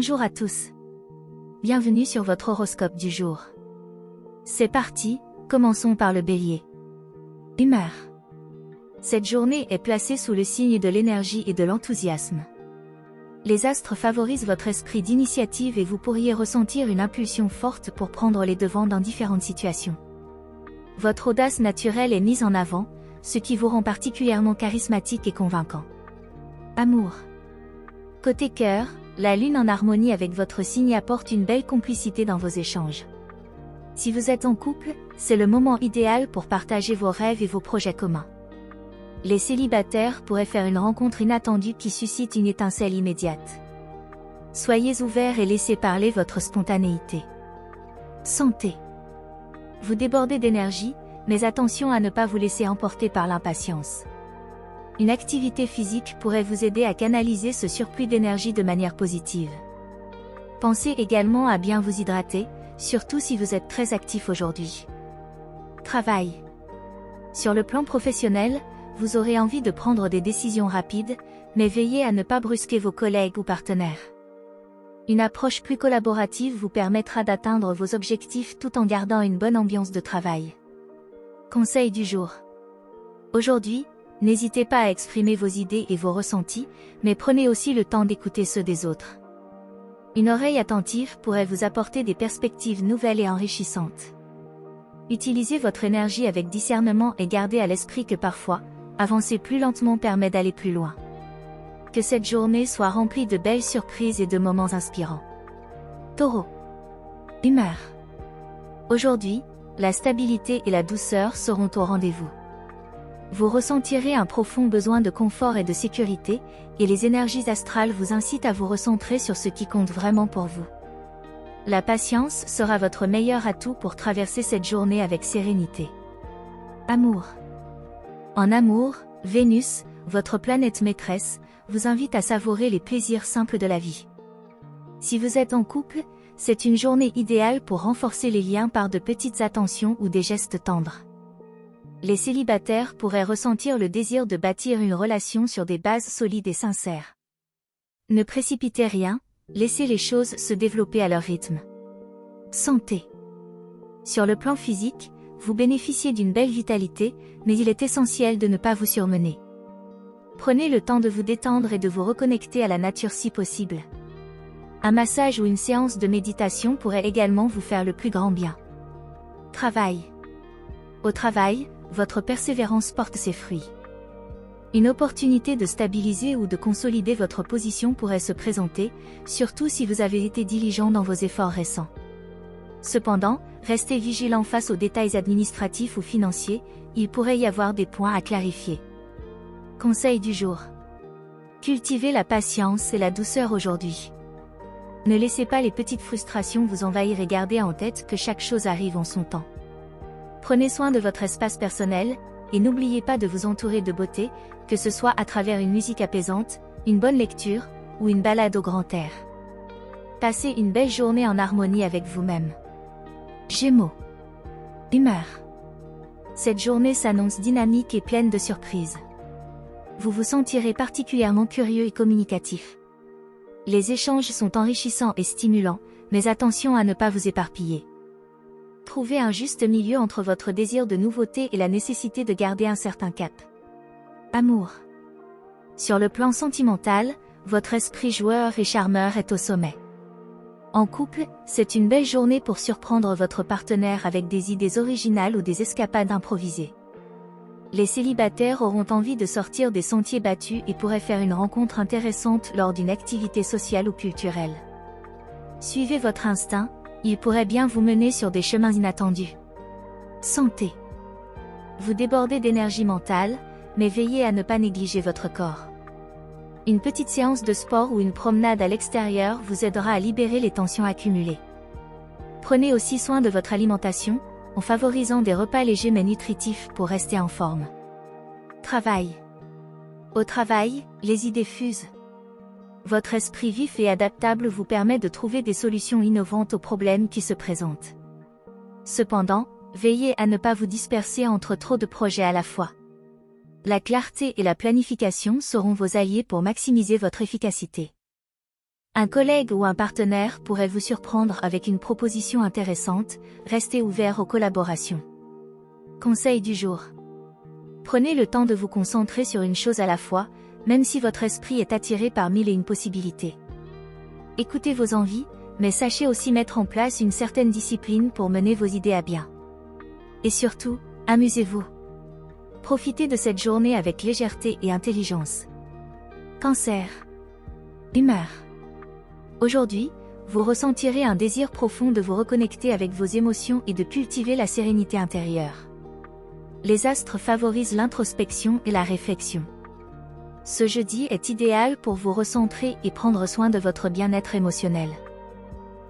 Bonjour à tous. Bienvenue sur votre horoscope du jour. C'est parti, commençons par le Bélier. Humeur. Cette journée est placée sous le signe de l'énergie et de l'enthousiasme. Les astres favorisent votre esprit d'initiative et vous pourriez ressentir une impulsion forte pour prendre les devants dans différentes situations. Votre audace naturelle est mise en avant, ce qui vous rend particulièrement charismatique et convaincant. Amour. Côté cœur, la lune en harmonie avec votre signe apporte une belle complicité dans vos échanges. Si vous êtes en couple, c'est le moment idéal pour partager vos rêves et vos projets communs. Les célibataires pourraient faire une rencontre inattendue qui suscite une étincelle immédiate. Soyez ouverts et laissez parler votre spontanéité. Santé. Vous débordez d'énergie, mais attention à ne pas vous laisser emporter par l'impatience. Une activité physique pourrait vous aider à canaliser ce surplus d'énergie de manière positive. Pensez également à bien vous hydrater, surtout si vous êtes très actif aujourd'hui. Travail. Sur le plan professionnel, vous aurez envie de prendre des décisions rapides, mais veillez à ne pas brusquer vos collègues ou partenaires. Une approche plus collaborative vous permettra d'atteindre vos objectifs tout en gardant une bonne ambiance de travail. Conseil du jour. Aujourd'hui, n'hésitez pas à exprimer vos idées et vos ressentis, mais prenez aussi le temps d'écouter ceux des autres. Une oreille attentive pourrait vous apporter des perspectives nouvelles et enrichissantes. Utilisez votre énergie avec discernement et gardez à l'esprit que parfois, avancer plus lentement permet d'aller plus loin. Que cette journée soit remplie de belles surprises et de moments inspirants. Taureau. Humeur. Aujourd'hui, la stabilité et la douceur seront au rendez-vous. Vous ressentirez un profond besoin de confort et de sécurité, et les énergies astrales vous incitent à vous recentrer sur ce qui compte vraiment pour vous. La patience sera votre meilleur atout pour traverser cette journée avec sérénité. Amour. En amour, Vénus, votre planète maîtresse, vous invite à savourer les plaisirs simples de la vie. Si vous êtes en couple, c'est une journée idéale pour renforcer les liens par de petites attentions ou des gestes tendres. Les célibataires pourraient ressentir le désir de bâtir une relation sur des bases solides et sincères. Ne précipitez rien, laissez les choses se développer à leur rythme. Santé. Sur le plan physique, vous bénéficiez d'une belle vitalité, mais il est essentiel de ne pas vous surmener. Prenez le temps de vous détendre et de vous reconnecter à la nature si possible. Un massage ou une séance de méditation pourrait également vous faire le plus grand bien. Travail. Au travail, votre persévérance porte ses fruits. Une opportunité de stabiliser ou de consolider votre position pourrait se présenter, surtout si vous avez été diligent dans vos efforts récents. Cependant, restez vigilant face aux détails administratifs ou financiers, il pourrait y avoir des points à clarifier. Conseil du jour. Cultivez la patience et la douceur aujourd'hui. Ne laissez pas les petites frustrations vous envahir et gardez en tête que chaque chose arrive en son temps. Prenez soin de votre espace personnel, et n'oubliez pas de vous entourer de beauté, que ce soit à travers une musique apaisante, une bonne lecture, ou une balade au grand air. Passez une belle journée en harmonie avec vous-même. Gémeaux. Humeur. Cette journée s'annonce dynamique et pleine de surprises. Vous vous sentirez particulièrement curieux et communicatif. Les échanges sont enrichissants et stimulants, mais attention à ne pas vous éparpiller. Trouvez un juste milieu entre votre désir de nouveauté et la nécessité de garder un certain cap. Amour. Sur le plan sentimental, votre esprit joueur et charmeur est au sommet. En couple, c'est une belle journée pour surprendre votre partenaire avec des idées originales ou des escapades improvisées. Les célibataires auront envie de sortir des sentiers battus et pourraient faire une rencontre intéressante lors d'une activité sociale ou culturelle. Suivez votre instinct, il pourrait bien vous mener sur des chemins inattendus. Santé. Vous débordez d'énergie mentale, mais veillez à ne pas négliger votre corps. Une petite séance de sport ou une promenade à l'extérieur vous aidera à libérer les tensions accumulées. Prenez aussi soin de votre alimentation, en favorisant des repas légers mais nutritifs pour rester en forme. Travail. Au travail, les idées fusent. Votre esprit vif et adaptable vous permet de trouver des solutions innovantes aux problèmes qui se présentent. Cependant, veillez à ne pas vous disperser entre trop de projets à la fois. La clarté et la planification seront vos alliés pour maximiser votre efficacité. Un collègue ou un partenaire pourrait vous surprendre avec une proposition intéressante, restez ouvert aux collaborations. Conseil du jour. Prenez le temps de vous concentrer sur une chose à la fois, même si votre esprit est attiré par mille et une possibilités. Écoutez vos envies, mais sachez aussi mettre en place une certaine discipline pour mener vos idées à bien. Et surtout, amusez-vous. Profitez de cette journée avec légèreté et intelligence. Cancer. Humeur. Aujourd'hui, vous ressentirez un désir profond de vous reconnecter avec vos émotions et de cultiver la sérénité intérieure. Les astres favorisent l'introspection et la réflexion. Ce jeudi est idéal pour vous recentrer et prendre soin de votre bien-être émotionnel.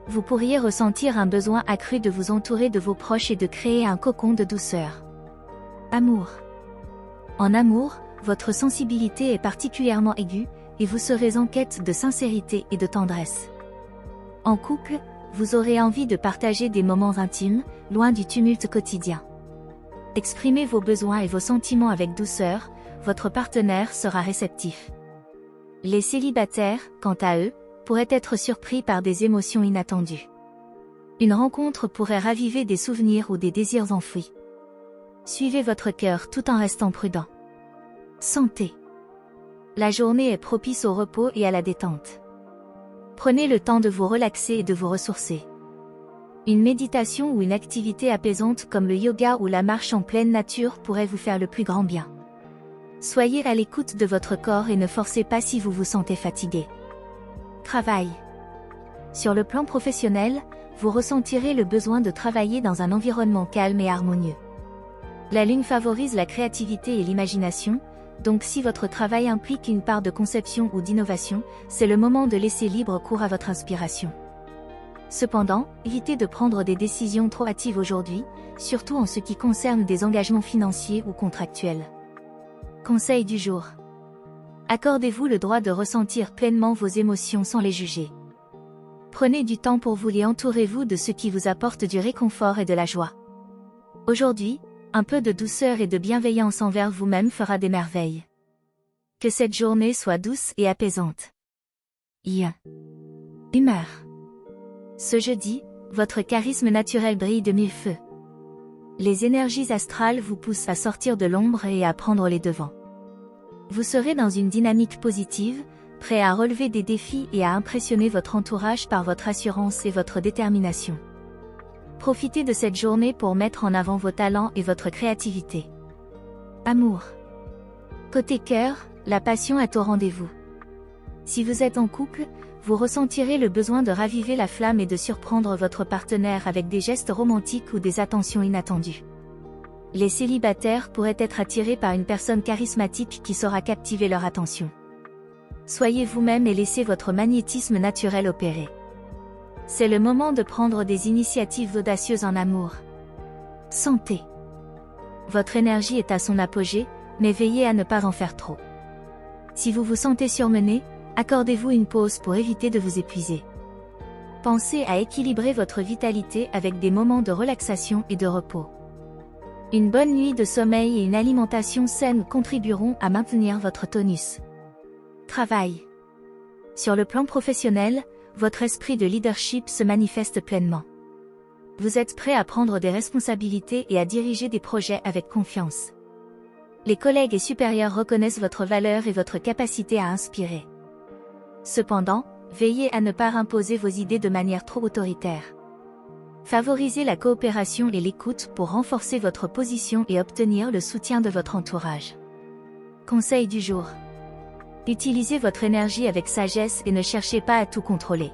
Vous pourriez ressentir un besoin accru de vous entourer de vos proches et de créer un cocon de douceur. Amour. En amour, votre sensibilité est particulièrement aiguë, et vous serez en quête de sincérité et de tendresse. En couple, vous aurez envie de partager des moments intimes, loin du tumulte quotidien. Exprimez vos besoins et vos sentiments avec douceur, votre partenaire sera réceptif. Les célibataires, quant à eux, pourraient être surpris par des émotions inattendues. Une rencontre pourrait raviver des souvenirs ou des désirs enfouis. Suivez votre cœur tout en restant prudent. Santé. La journée est propice au repos et à la détente. Prenez le temps de vous relaxer et de vous ressourcer. Une méditation ou une activité apaisante comme le yoga ou la marche en pleine nature pourrait vous faire le plus grand bien. Soyez à l'écoute de votre corps et ne forcez pas si vous vous sentez fatigué. Travail. Sur le plan professionnel, vous ressentirez le besoin de travailler dans un environnement calme et harmonieux. La lune favorise la créativité et l'imagination, donc si votre travail implique une part de conception ou d'innovation, c'est le moment de laisser libre cours à votre inspiration. Cependant, évitez de prendre des décisions trop hâtives aujourd'hui, surtout en ce qui concerne des engagements financiers ou contractuels. Conseil du jour. Accordez-vous le droit de ressentir pleinement vos émotions sans les juger. Prenez du temps pour vous et entourez-vous de ce qui vous apporte du réconfort et de la joie. Aujourd'hui, un peu de douceur et de bienveillance envers vous-même fera des merveilles. Que cette journée soit douce et apaisante. Humeur. Ce jeudi, votre charisme naturel brille de mille feux. Les énergies astrales vous poussent à sortir de l'ombre et à prendre les devants. Vous serez dans une dynamique positive, prêt à relever des défis et à impressionner votre entourage par votre assurance et votre détermination. Profitez de cette journée pour mettre en avant vos talents et votre créativité. Amour. Côté cœur, la passion est au rendez-vous. Si vous êtes en couple, vous ressentirez le besoin de raviver la flamme et de surprendre votre partenaire avec des gestes romantiques ou des attentions inattendues. Les célibataires pourraient être attirés par une personne charismatique qui saura captiver leur attention. Soyez vous-même et laissez votre magnétisme naturel opérer. C'est le moment de prendre des initiatives audacieuses en amour. Santé. Votre énergie est à son apogée, mais veillez à ne pas en faire trop. Si vous vous sentez surmené, accordez-vous une pause pour éviter de vous épuiser. Pensez à équilibrer votre vitalité avec des moments de relaxation et de repos. Une bonne nuit de sommeil et une alimentation saine contribueront à maintenir votre tonus. Travail. Sur le plan professionnel, votre esprit de leadership se manifeste pleinement. Vous êtes prêt à prendre des responsabilités et à diriger des projets avec confiance. Les collègues et supérieurs reconnaissent votre valeur et votre capacité à inspirer. Cependant, veillez à ne pas imposer vos idées de manière trop autoritaire. Favorisez la coopération et l'écoute pour renforcer votre position et obtenir le soutien de votre entourage. Conseil du jour. Utilisez votre énergie avec sagesse et ne cherchez pas à tout contrôler.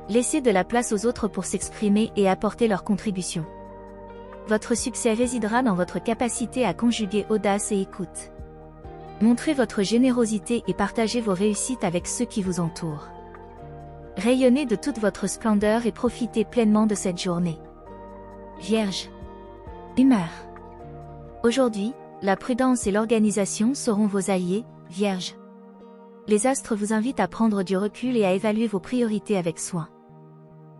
Laissez de la place aux autres pour s'exprimer et apporter leur contribution. Votre succès résidera dans votre capacité à conjuguer audace et écoute. Montrez votre générosité et partagez vos réussites avec ceux qui vous entourent. Rayonnez de toute votre splendeur et profitez pleinement de cette journée. Vierge. Humeur. Aujourd'hui, la prudence et l'organisation seront vos alliés, Vierge. Les astres vous invitent à prendre du recul et à évaluer vos priorités avec soin.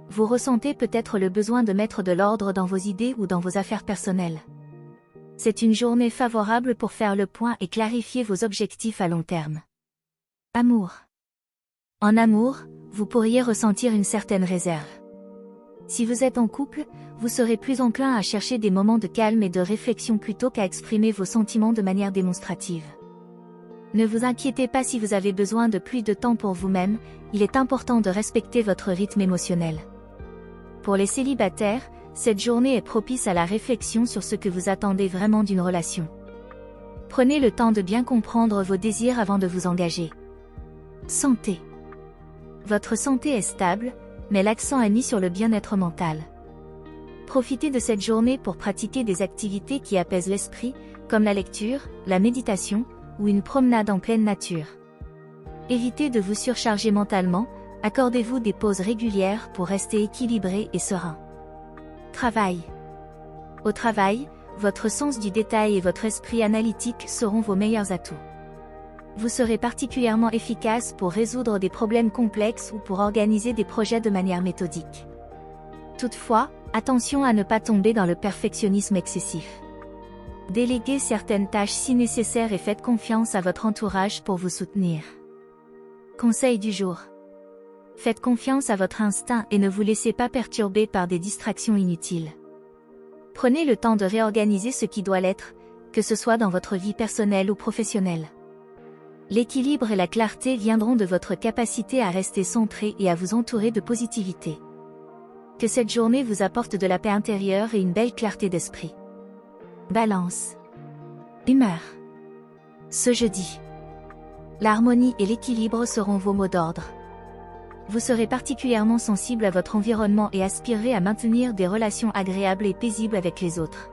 Vous ressentez peut-être le besoin de mettre de l'ordre dans vos idées ou dans vos affaires personnelles. C'est une journée favorable pour faire le point et clarifier vos objectifs à long terme. Amour. En amour, vous pourriez ressentir une certaine réserve. Si vous êtes en couple, vous serez plus enclin à chercher des moments de calme et de réflexion plutôt qu'à exprimer vos sentiments de manière démonstrative. Ne vous inquiétez pas si vous avez besoin de plus de temps pour vous-même, il est important de respecter votre rythme émotionnel. Pour les célibataires, cette journée est propice à la réflexion sur ce que vous attendez vraiment d'une relation. Prenez le temps de bien comprendre vos désirs avant de vous engager. Santé. Votre santé est stable, mais l'accent est mis sur le bien-être mental. Profitez de cette journée pour pratiquer des activités qui apaisent l'esprit, comme la lecture, la méditation, ou une promenade en pleine nature. Évitez de vous surcharger mentalement, accordez-vous des pauses régulières pour rester équilibré et serein. Travail. Au travail, votre sens du détail et votre esprit analytique seront vos meilleurs atouts. Vous serez particulièrement efficace pour résoudre des problèmes complexes ou pour organiser des projets de manière méthodique. Toutefois, attention à ne pas tomber dans le perfectionnisme excessif. Déléguez certaines tâches si nécessaire et faites confiance à votre entourage pour vous soutenir. Conseil du jour. Faites confiance à votre instinct et ne vous laissez pas perturber par des distractions inutiles. Prenez le temps de réorganiser ce qui doit l'être, que ce soit dans votre vie personnelle ou professionnelle. L'équilibre et la clarté viendront de votre capacité à rester centré et à vous entourer de positivité. Que cette journée vous apporte de la paix intérieure et une belle clarté d'esprit. Balance. Humeur. Ce jeudi, l'harmonie et l'équilibre seront vos mots d'ordre. Vous serez particulièrement sensible à votre environnement et aspirerez à maintenir des relations agréables et paisibles avec les autres.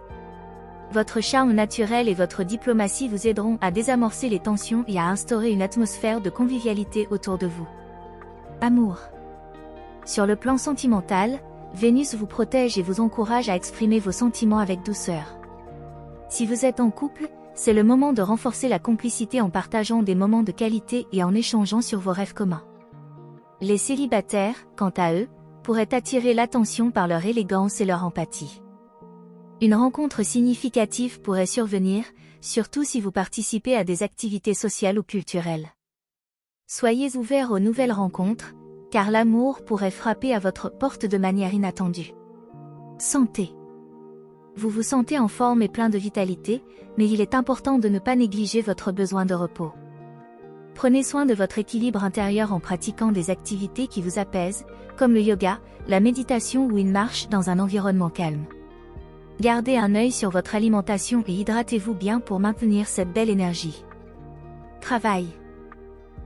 Votre charme naturel et votre diplomatie vous aideront à désamorcer les tensions et à instaurer une atmosphère de convivialité autour de vous. Amour. Sur le plan sentimental, Vénus vous protège et vous encourage à exprimer vos sentiments avec douceur. Si vous êtes en couple, c'est le moment de renforcer la complicité en partageant des moments de qualité et en échangeant sur vos rêves communs. Les célibataires, quant à eux, pourraient attirer l'attention par leur élégance et leur empathie. Une rencontre significative pourrait survenir, surtout si vous participez à des activités sociales ou culturelles. Soyez ouverts aux nouvelles rencontres, car l'amour pourrait frapper à votre porte de manière inattendue. Santé. Vous vous sentez en forme et plein de vitalité, mais il est important de ne pas négliger votre besoin de repos. Prenez soin de votre équilibre intérieur en pratiquant des activités qui vous apaisent, comme le yoga, la méditation ou une marche dans un environnement calme. Gardez un œil sur votre alimentation et hydratez-vous bien pour maintenir cette belle énergie. Travail.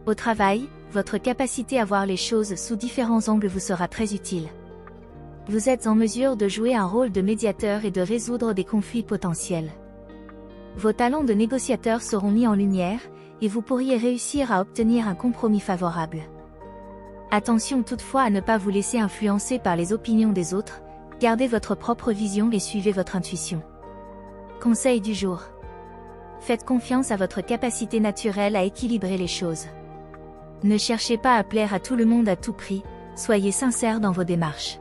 Au travail, votre capacité à voir les choses sous différents angles vous sera très utile. Vous êtes en mesure de jouer un rôle de médiateur et de résoudre des conflits potentiels. Vos talents de négociateur seront mis en lumière, et vous pourriez réussir à obtenir un compromis favorable. Attention toutefois à ne pas vous laisser influencer par les opinions des autres, gardez votre propre vision et suivez votre intuition. Conseil du jour. Faites confiance à votre capacité naturelle à équilibrer les choses. Ne cherchez pas à plaire à tout le monde à tout prix, soyez sincère dans vos démarches.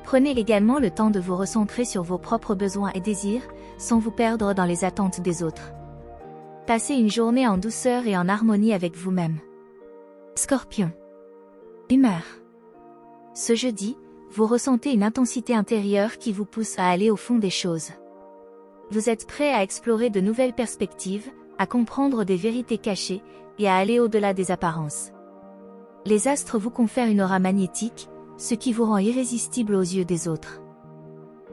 Prenez également le temps de vous recentrer sur vos propres besoins et désirs, sans vous perdre dans les attentes des autres. Passez une journée en douceur et en harmonie avec vous-même. Scorpion. Humeur. Ce jeudi, vous ressentez une intensité intérieure qui vous pousse à aller au fond des choses. Vous êtes prêt à explorer de nouvelles perspectives, à comprendre des vérités cachées, et à aller au-delà des apparences. Les astres vous confèrent une aura magnétique, ce qui vous rend irrésistible aux yeux des autres.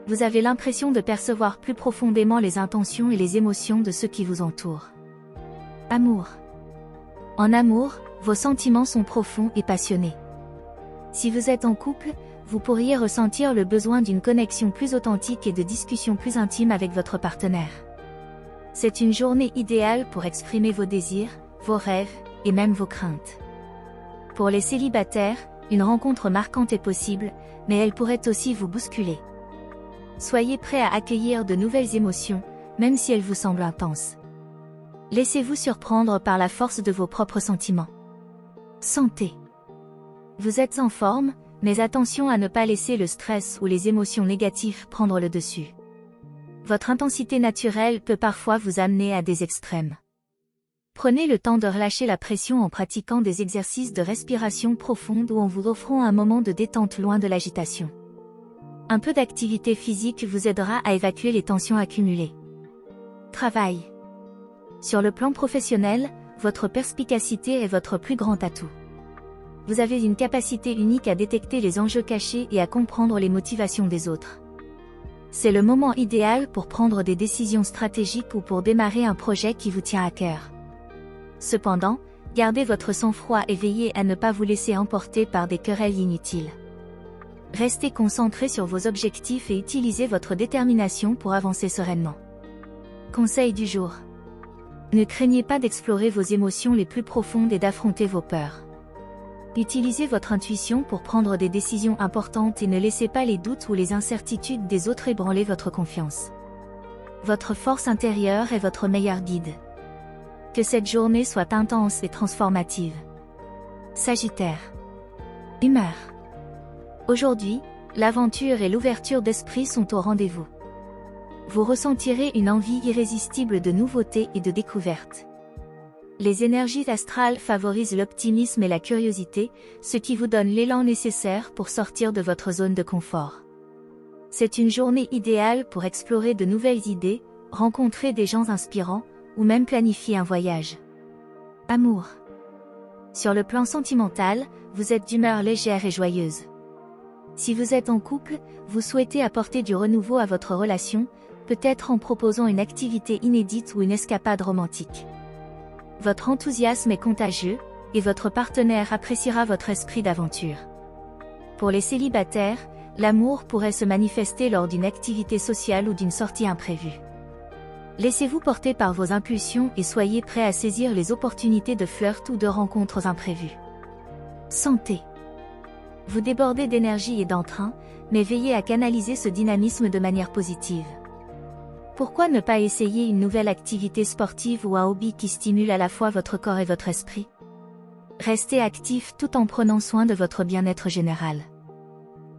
Vous avez l'impression de percevoir plus profondément les intentions et les émotions de ceux qui vous entourent. Amour. En amour, vos sentiments sont profonds et passionnés. Si vous êtes en couple, vous pourriez ressentir le besoin d'une connexion plus authentique et de discussions plus intimes avec votre partenaire. C'est une journée idéale pour exprimer vos désirs, vos rêves, et même vos craintes. Pour les célibataires, une rencontre marquante est possible, mais elle pourrait aussi vous bousculer. Soyez prêts à accueillir de nouvelles émotions, même si elles vous semblent intenses. Laissez-vous surprendre par la force de vos propres sentiments. Santé. Vous êtes en forme, mais attention à ne pas laisser le stress ou les émotions négatives prendre le dessus. Votre intensité naturelle peut parfois vous amener à des extrêmes. Prenez le temps de relâcher la pression en pratiquant des exercices de respiration profonde ou en vous offrant un moment de détente loin de l'agitation. Un peu d'activité physique vous aidera à évacuer les tensions accumulées. Travail. Sur le plan professionnel, votre perspicacité est votre plus grand atout. Vous avez une capacité unique à détecter les enjeux cachés et à comprendre les motivations des autres. C'est le moment idéal pour prendre des décisions stratégiques ou pour démarrer un projet qui vous tient à cœur. Cependant, gardez votre sang-froid et veillez à ne pas vous laisser emporter par des querelles inutiles. Restez concentré sur vos objectifs et utilisez votre détermination pour avancer sereinement. Conseil du jour. Ne craignez pas d'explorer vos émotions les plus profondes et d'affronter vos peurs. Utilisez votre intuition pour prendre des décisions importantes et ne laissez pas les doutes ou les incertitudes des autres ébranler votre confiance. Votre force intérieure est votre meilleur guide. Que cette journée soit intense et transformative. Sagittaire. Humeur. Aujourd'hui, l'aventure et l'ouverture d'esprit sont au rendez-vous. Vous ressentirez une envie irrésistible de nouveautés et de découvertes. Les énergies astrales favorisent l'optimisme et la curiosité, ce qui vous donne l'élan nécessaire pour sortir de votre zone de confort. C'est une journée idéale pour explorer de nouvelles idées, rencontrer des gens inspirants, ou même planifier un voyage. Amour. Sur le plan sentimental, vous êtes d'humeur légère et joyeuse. Si vous êtes en couple, vous souhaitez apporter du renouveau à votre relation, peut-être en proposant une activité inédite ou une escapade romantique. Votre enthousiasme est contagieux, et votre partenaire appréciera votre esprit d'aventure. Pour les célibataires, l'amour pourrait se manifester lors d'une activité sociale ou d'une sortie imprévue. Laissez-vous porter par vos impulsions et soyez prêts à saisir les opportunités de flirt ou de rencontres imprévues. Santé. Vous débordez d'énergie et d'entrain, mais veillez à canaliser ce dynamisme de manière positive. Pourquoi ne pas essayer une nouvelle activité sportive ou un hobby qui stimule à la fois votre corps et votre esprit? Restez actif tout en prenant soin de votre bien-être général.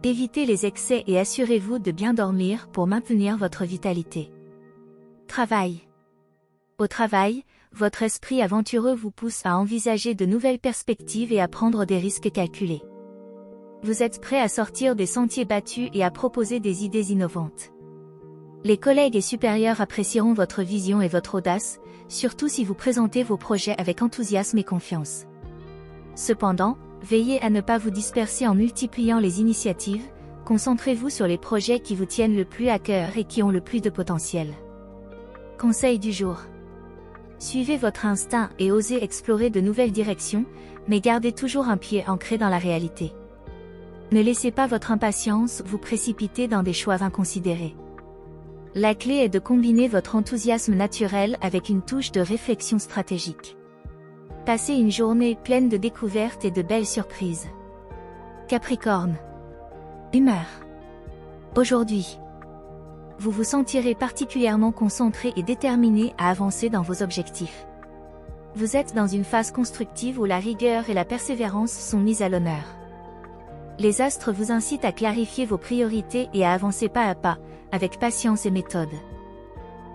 Évitez les excès et assurez-vous de bien dormir pour maintenir votre vitalité. Travail. Au travail, votre esprit aventureux vous pousse à envisager de nouvelles perspectives et à prendre des risques calculés. Vous êtes prêt à sortir des sentiers battus et à proposer des idées innovantes. Les collègues et supérieurs apprécieront votre vision et votre audace, surtout si vous présentez vos projets avec enthousiasme et confiance. Cependant, veillez à ne pas vous disperser en multipliant les initiatives, concentrez-vous sur les projets qui vous tiennent le plus à cœur et qui ont le plus de potentiel. Conseil du jour. Suivez votre instinct et osez explorer de nouvelles directions, mais gardez toujours un pied ancré dans la réalité. Ne laissez pas votre impatience vous précipiter dans des choix inconsidérés. La clé est de combiner votre enthousiasme naturel avec une touche de réflexion stratégique. Passez une journée pleine de découvertes et de belles surprises. Capricorne. Humeur. Aujourd'hui, vous vous sentirez particulièrement concentré et déterminé à avancer dans vos objectifs. Vous êtes dans une phase constructive où la rigueur et la persévérance sont mises à l'honneur. Les astres vous incitent à clarifier vos priorités et à avancer pas à pas, avec patience et méthode.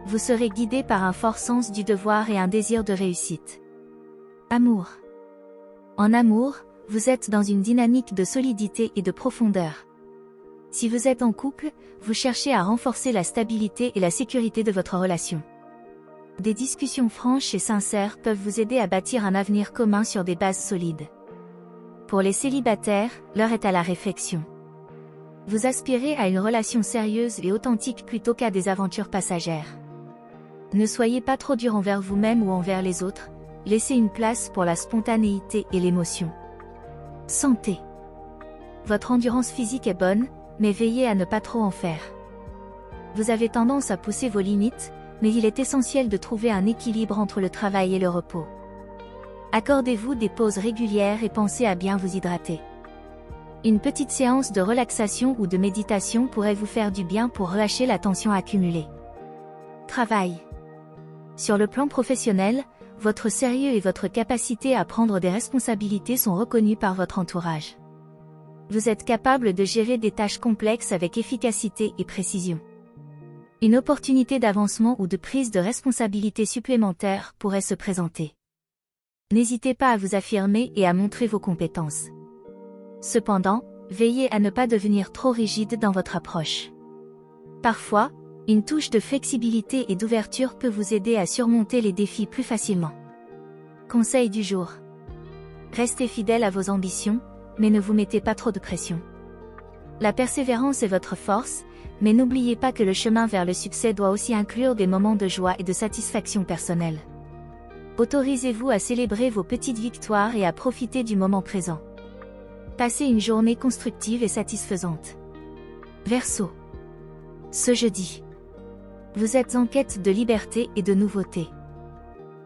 Vous serez guidé par un fort sens du devoir et un désir de réussite. Amour. En amour, vous êtes dans une dynamique de solidité et de profondeur. Si vous êtes en couple, vous cherchez à renforcer la stabilité et la sécurité de votre relation. Des discussions franches et sincères peuvent vous aider à bâtir un avenir commun sur des bases solides. Pour les célibataires, l'heure est à la réflexion. Vous aspirez à une relation sérieuse et authentique plutôt qu'à des aventures passagères. Ne soyez pas trop dur envers vous-même ou envers les autres, laissez une place pour la spontanéité et l'émotion. Santé. Votre endurance physique est bonne, mais veillez à ne pas trop en faire. Vous avez tendance à pousser vos limites, mais il est essentiel de trouver un équilibre entre le travail et le repos. Accordez-vous des pauses régulières et pensez à bien vous hydrater. Une petite séance de relaxation ou de méditation pourrait vous faire du bien pour relâcher la tension accumulée. Travail. Sur le plan professionnel, votre sérieux et votre capacité à prendre des responsabilités sont reconnus par votre entourage. Vous êtes capable de gérer des tâches complexes avec efficacité et précision. Une opportunité d'avancement ou de prise de responsabilité supplémentaire pourrait se présenter. N'hésitez pas à vous affirmer et à montrer vos compétences. Cependant, veillez à ne pas devenir trop rigide dans votre approche. Parfois, une touche de flexibilité et d'ouverture peut vous aider à surmonter les défis plus facilement. Conseil du jour. Restez fidèle à vos ambitions, mais ne vous mettez pas trop de pression. La persévérance est votre force, mais n'oubliez pas que le chemin vers le succès doit aussi inclure des moments de joie et de satisfaction personnelle. Autorisez-vous à célébrer vos petites victoires et à profiter du moment présent. Passez une journée constructive et satisfaisante. Verseau. Ce jeudi, vous êtes en quête de liberté et de nouveauté.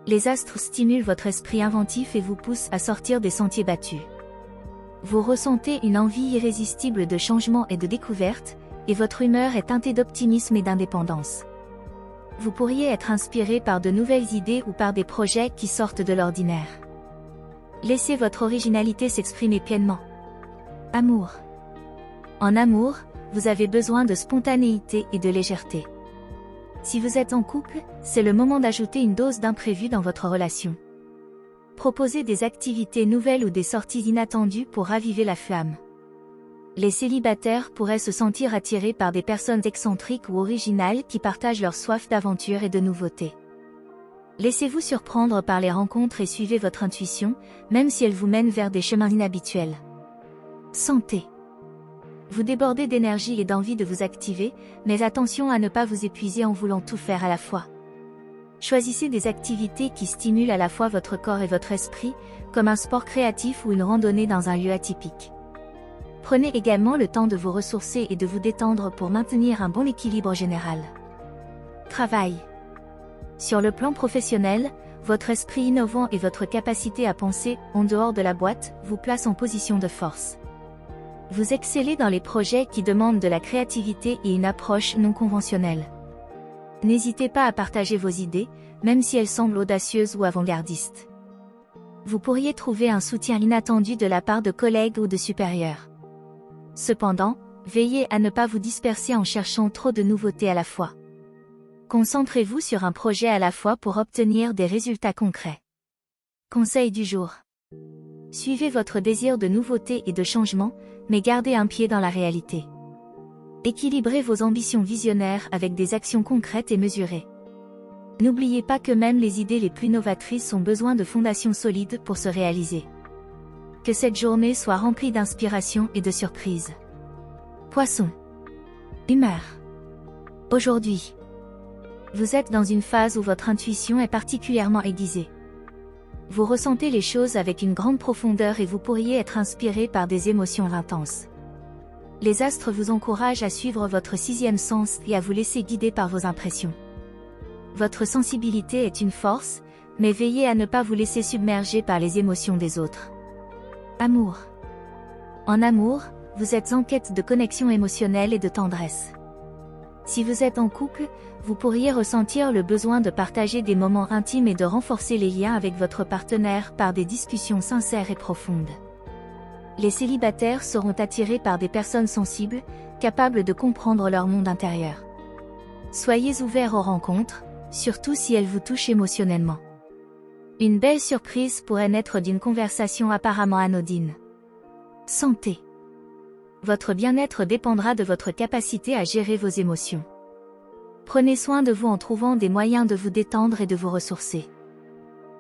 Les astres stimulent votre esprit inventif et vous poussent à sortir des sentiers battus. Vous ressentez une envie irrésistible de changement et de découverte, et votre humeur est teintée d'optimisme et d'indépendance. Vous pourriez être inspiré par de nouvelles idées ou par des projets qui sortent de l'ordinaire. Laissez votre originalité s'exprimer pleinement. Amour. En amour, vous avez besoin de spontanéité et de légèreté. Si vous êtes en couple, c'est le moment d'ajouter une dose d'imprévu dans votre relation. Proposez des activités nouvelles ou des sorties inattendues pour raviver la flamme. Les célibataires pourraient se sentir attirés par des personnes excentriques ou originales qui partagent leur soif d'aventure et de nouveauté. Laissez-vous surprendre par les rencontres et suivez votre intuition, même si elle vous mène vers des chemins inhabituels. Santé. Vous débordez d'énergie et d'envie de vous activer, mais attention à ne pas vous épuiser en voulant tout faire à la fois. Choisissez des activités qui stimulent à la fois votre corps et votre esprit, comme un sport créatif ou une randonnée dans un lieu atypique. Prenez également le temps de vous ressourcer et de vous détendre pour maintenir un bon équilibre général. Travail. Sur le plan professionnel, votre esprit innovant et votre capacité à penser en dehors de la boîte vous placent en position de force. Vous excellez dans les projets qui demandent de la créativité et une approche non conventionnelle. N'hésitez pas à partager vos idées, même si elles semblent audacieuses ou avant-gardistes. Vous pourriez trouver un soutien inattendu de la part de collègues ou de supérieurs. Cependant, veillez à ne pas vous disperser en cherchant trop de nouveautés à la fois. Concentrez-vous sur un projet à la fois pour obtenir des résultats concrets. Conseil du jour. Suivez votre désir de nouveauté et de changement, mais gardez un pied dans la réalité. Équilibrez vos ambitions visionnaires avec des actions concrètes et mesurées. N'oubliez pas que même les idées les plus novatrices ont besoin de fondations solides pour se réaliser. Que cette journée soit remplie d'inspiration et de surprises. Poisson. Humeur. Aujourd'hui, vous êtes dans une phase où votre intuition est particulièrement aiguisée. Vous ressentez les choses avec une grande profondeur et vous pourriez être inspiré par des émotions intenses. Les astres vous encouragent à suivre votre sixième sens et à vous laisser guider par vos impressions. Votre sensibilité est une force, mais veillez à ne pas vous laisser submerger par les émotions des autres. Amour. En amour, vous êtes en quête de connexion émotionnelle et de tendresse. Si vous êtes en couple, vous pourriez ressentir le besoin de partager des moments intimes et de renforcer les liens avec votre partenaire par des discussions sincères et profondes. Les célibataires seront attirés par des personnes sensibles, capables de comprendre leur monde intérieur. Soyez ouverts aux rencontres, surtout si elles vous touchent émotionnellement. Une belle surprise pourrait naître d'une conversation apparemment anodine. Santé. Votre bien-être dépendra de votre capacité à gérer vos émotions. Prenez soin de vous en trouvant des moyens de vous détendre et de vous ressourcer.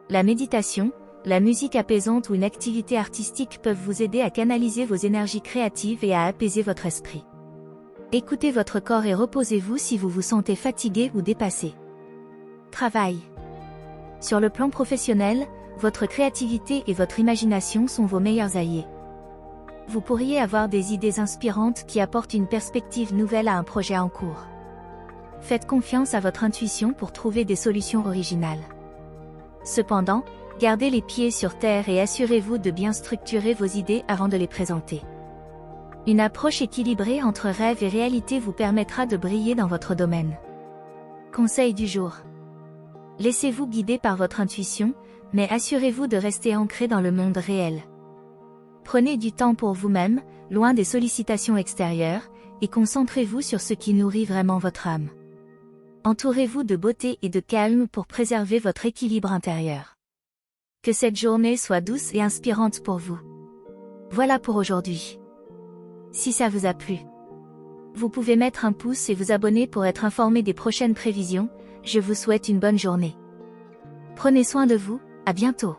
La méditation, la musique apaisante ou une activité artistique peuvent vous aider à canaliser vos énergies créatives et à apaiser votre esprit. Écoutez votre corps et reposez-vous si vous vous sentez fatigué ou dépassé. Travail. Sur le plan professionnel, votre créativité et votre imagination sont vos meilleurs alliés. Vous pourriez avoir des idées inspirantes qui apportent une perspective nouvelle à un projet en cours. Faites confiance à votre intuition pour trouver des solutions originales. Cependant, gardez les pieds sur terre et assurez-vous de bien structurer vos idées avant de les présenter. Une approche équilibrée entre rêve et réalité vous permettra de briller dans votre domaine. Conseil du jour. Laissez-vous guider par votre intuition, mais assurez-vous de rester ancré dans le monde réel. Prenez du temps pour vous-même, loin des sollicitations extérieures, et concentrez-vous sur ce qui nourrit vraiment votre âme. Entourez-vous de beauté et de calme pour préserver votre équilibre intérieur. Que cette journée soit douce et inspirante pour vous. Voilà pour aujourd'hui. Si ça vous a plu, vous pouvez mettre un pouce et vous abonner pour être informé des prochaines prévisions. Je vous souhaite une bonne journée. Prenez soin de vous, à bientôt.